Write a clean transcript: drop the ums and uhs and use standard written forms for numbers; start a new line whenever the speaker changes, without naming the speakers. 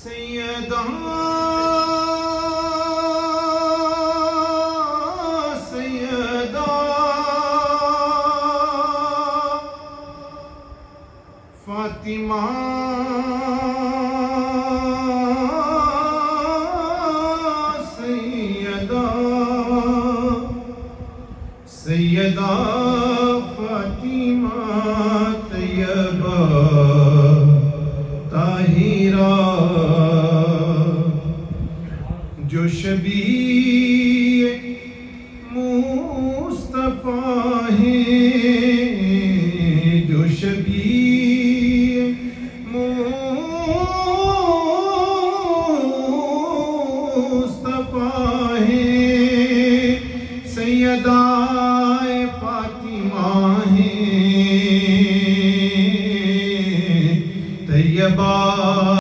سیدہ سیدہ فاطمہ سیدہ سیدہ فاطمہ طیبہ طاہرہ جو شبیہ مصطفیٰ ہیں، جو شبیہ مصطفیٰ